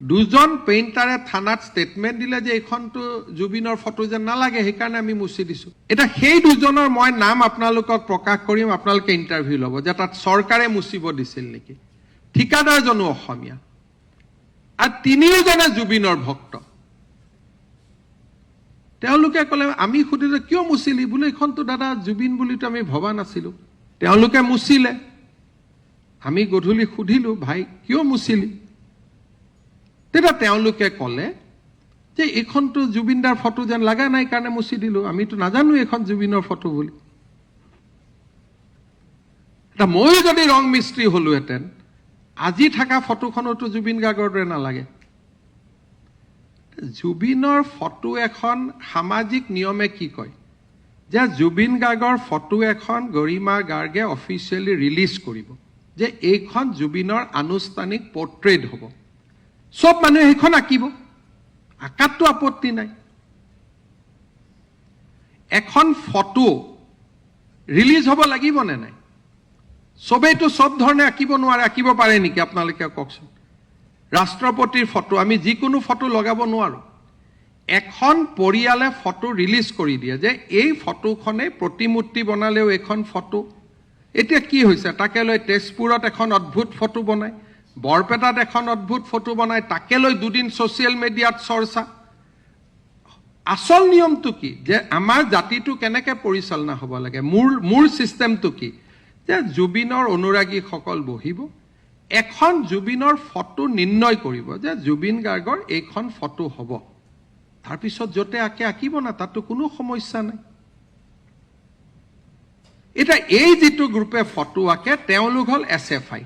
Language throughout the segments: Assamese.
দুজন পেইণ্টাৰে থানাত ষ্টেটমেণ্ট দিলে যে এইখনটো জুবিনৰ ফটো যেন নালাগে, সেইকাৰণে আমি মুচি দিছোঁ। এতিয়া সেই দুজনৰ মই নাম আপোনালোকক প্ৰকাশ কৰিম, আপোনালোকে ইণ্টাৰভিউ ল'ব যে তাত চৰকাৰে মুচিব দিছিল নেকি। ঠিকাদাৰজনো অসমীয়া আৰু তিনিওজনে জুবিনৰ ভক্ত। তেওঁলোকে ক'লে, আমি সুধিলোঁ কিয় মুচিলি? বোলে এইখনটো দাদা জুবিন বুলিতো আমি ভবা নাছিলোঁ। তেওঁলোকে মুচিলে। আমি গধূলি সুধিলোঁ, ভাই কিয় মুচিলি? তেতিয়া তেওঁলোকে ক'লে যে এইখনটো জুবিনদাৰ ফটো যেন লগা নাই কাৰণে মুচি দিলোঁ, আমিতো নাজানো এইখন জুবিনৰ ফটো বুলি। এতিয়া ময়ো যদি ৰং মিস্ত্ৰী হ'লোহেঁতেন, আজি থকা ফটোখনতো জুবিন গাৰ্গৰ দৰে নালাগে। জুবিনৰ ফটো এখন সামাজিক নিয়মে কি কয় যে জুবিন গাৰ্গৰ ফটো এখন গৰিমা গাৰ্গে অফিচিয়েলি ৰিলিজ কৰিব যে এইখন জুবিনৰ আনুষ্ঠানিক পৰ্ট্ৰেট হ'ব। সব মানুহে সেইখন আঁকিব, আঁকাততো আপত্তি নাই। এখন ফটো ৰিলিজ হ'ব লাগিব নে নাই? সবেইতো সব ধৰণে আঁকিব নোৱাৰে, আঁকিব পাৰে নেকি আপোনালোকে কওকচোন? ৰাষ্ট্ৰপতিৰ ফটো আমি যিকোনো ফটো লগাব নোৱাৰোঁ। এখন পৰিয়ালে ফটো ৰিলিজ কৰি দিয়ে যে এই ফটোখনে প্ৰতিমূৰ্তি বনালেও এইখন ফটো। এতিয়া কি হৈছে, তাকে লৈ তেজপুৰত এখন অদ্ভুত ফটো বনায়, বৰপেটাত এখন অদ্ভুত ফটো বনায়, তাকে লৈ দুদিন ছ'চিয়েল মিডিয়াত চৰ্চা। আচল নিয়মটো কি যে আমাৰ জাতিটো কেনেকৈ পৰিচালনা হ'ব লাগে? মোৰ ছিষ্টেমটো কি যে জুবিনৰ অনুৰাগীসকল বহিব, এখন জুবিনৰ ফটো নিৰ্ণয় কৰিব যে জুবিন গাৰ্গৰ এইখন ফটো হ'ব, তাৰপিছত য'তে আঁকে আঁকিব না, তাতো কোনো সমস্যা নাই। এতিয়া এই যিটো গ্ৰুপে ফটো আঁকে তেওঁলোক হ'ল SFI,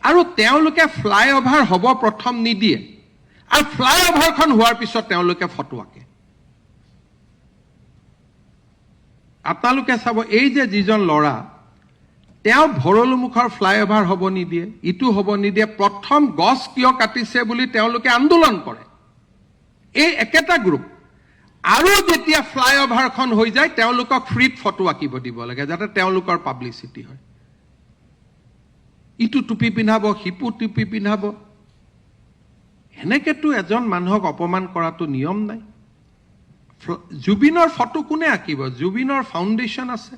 আৰু তেওঁলোকে ফ্লাইঅভাৰ হ'ব প্ৰথম নিদিয়ে, আৰু ফ্লাইঅভাৰখন হোৱাৰ পিছত তেওঁলোকে ফটো আঁকে। আপোনালোকে চাব, এই যে যিজন ল'ৰা, তেওঁ ভৰলুমুখৰ ফ্লাইঅভাৰ হ'ব নিদিয়ে, ইটো হ'ব নিদিয়ে, প্ৰথম গছ কিয় কাটিছে বুলি তেওঁলোকে আন্দোলন কৰে, এই একেটা গ্ৰুপ। আৰু যেতিয়া ফ্লাইঅভাৰখন হৈ যায় তেওঁলোকক ফ্ৰীত ফটো আঁকিব দিব লাগে যাতে তেওঁলোকৰ পাব্লিচিটি হয়। ইটো টুপি পিন্ধাব, সিপু টুপি পিন্ধাব, এনেকেতো এজন মানুহক অপমান কৰাটো নিয়ম নাই। জুবিনৰ ফটো কোনে আঁকিব? জুবিনৰ ফাউণ্ডেশ্যন আছে,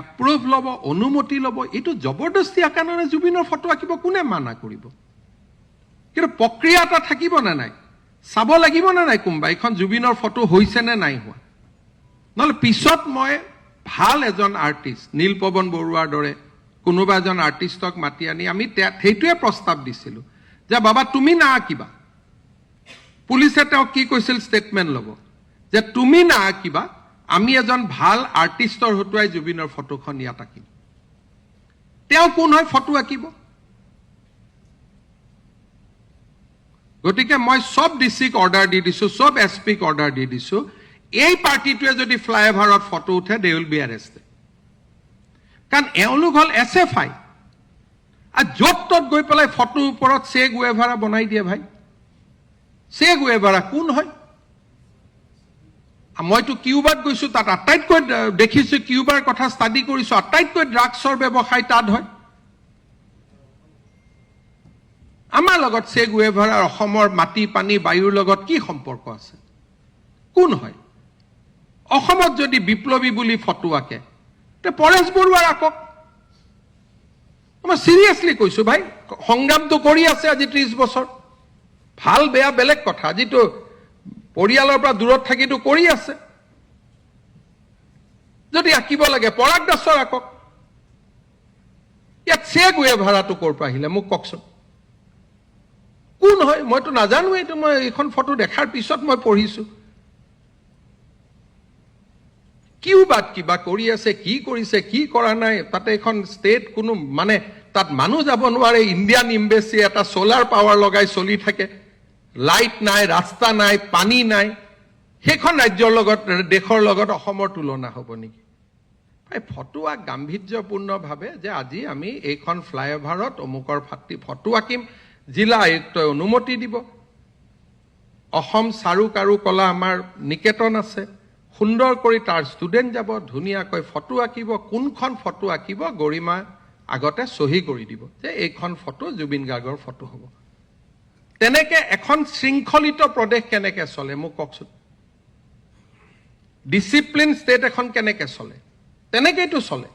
এপ্ৰুভ ল'ব, অনুমতি ল'ব। এইটো জবৰদস্তি আঁকা নহয়, জুবিনৰ ফটো আঁকিব কোনে মানা কৰিব? কিন্তু প্ৰক্ৰিয়া এটা থাকিব নে নাই? চাব লাগিব নে নাই কোনোবা এইখন জুবিনৰ ফটো হৈছে নে নাই হোৱা? নহ'লে পিছত মই ভাল এজন আৰ্টিষ্ট, নীলপৱন বৰুৱাৰ দৰে কোনোবা এজন আৰ্টিষ্টক মাতি আনি আমি সেইটোৱে প্ৰস্তাৱ দিছিলোঁ যে বাবা তুমি নাআঁকিবা। পুলিচে তেওঁক কি কৈছিল, ষ্টেটমেণ্ট ল'ব যে তুমি নাআঁকিবা, আমি এজন ভাল আৰ্টিষ্টৰ হতুৱাই জুবিনৰ ফটোখন ইয়াত আঁকিম। তেওঁ কোন হয় ফটো আঁকিব? গতিকে মই সব ডিচিক অৰ্ডাৰ দি দিছোঁ, সব SPক অৰ্ডাৰ দি দিছোঁ, এই পাৰ্টিটোৱে যদি ফ্লাইঅভাৰত ফটো উঠে দে উইল বি এৰেষ্টেড। কাৰণ এওঁলোক হ'ল SFI, আৰু য'ত ত'ত গৈ পেলাই ফটোৰ ওপৰত চে গুৱেভাৰা বনাই দিয়ে। ভাই চে গুৱেভাৰা কোন হয়? মইতো কিউবাত গৈছোঁ, তাত আটাইতকৈ দেখিছোঁ, কিউবাৰ কথা ষ্টাডি কৰিছোঁ, আটাইতকৈ ড্ৰাগছৰ ব্যৱসায় তাত হয়। আমাৰ লগত চে গুৱেভাৰাৰ অসমৰ মাটি পানী বায়ুৰ লগত কি সম্পৰ্ক আছে? কোন হয়? অসমত যদি বিপ্লৱী বুলি ফটো আঁকে তে পৰেশ বৰুৱাৰ আঁকক। মই চিৰিয়াছলি কৈছোঁ ভাই, সংগ্ৰামটো কৰি আছে আজি 30 বছৰ, ভাল বেয়া বেলেগ কথা, আজিতো পৰিয়ালৰ পৰা দূৰত থাকিতো কৰি আছে। যদি আঁকিব লাগে পৰাগ দাসৰ আঁকক। ইয়াত চে গুৱেভাৰাটো ক'ৰ পৰা আহিলে মোক কওকচোন? কোন হয়? মইতো নাজানো, এইটো মই এইখন ফটো দেখাৰ পিছত মই পঢ়িছোঁ। কিউবাত কিবা কৰি আছে, কি কৰিছে কি কৰা নাই, তাতে এখন ষ্টেট কোনো মানে তাত মানুহ যাব নোৱাৰে। ইণ্ডিয়ান এম্বেচি এটা সোলাৰ পাৱাৰ লগাই চলি থাকে, লাইট নাই, ৰাস্তা নাই, পানী নাই। সেইখন ৰাজ্যৰ লগত, দেশৰ লগত অসমৰ তুলনা হ'ব নেকি? ফটো গাম্ভীৰ্যপূৰ্ণভাৱে যে আজি আমি এইখন ফ্লাইঅভাৰত অমুকৰ ফটো আঁকিম, জিলা আয়ুক্তই অনুমতি দিব। অসম চাৰু কাৰু কলা আমাৰ নিকেতন আছে, সুন্দৰ কৰি তাৰ ষ্টুডেণ্ট যাব, ধুনীয়াকৈ ফটো আঁকিব। কোনখন ফটো আঁকিব? গৰিমা আগতে চহী কৰি দিব যে এইখন ফটো জুবিন গাৰ্গৰ ফটো হ'ব তেনেকে এখন শৃংখলিত প্ৰদেশ কেনেকে চলে মোক কওকচোন ডিসিপ্লিন ষ্টেট এখন কেনেকে চলে তেনেকেইতো চলে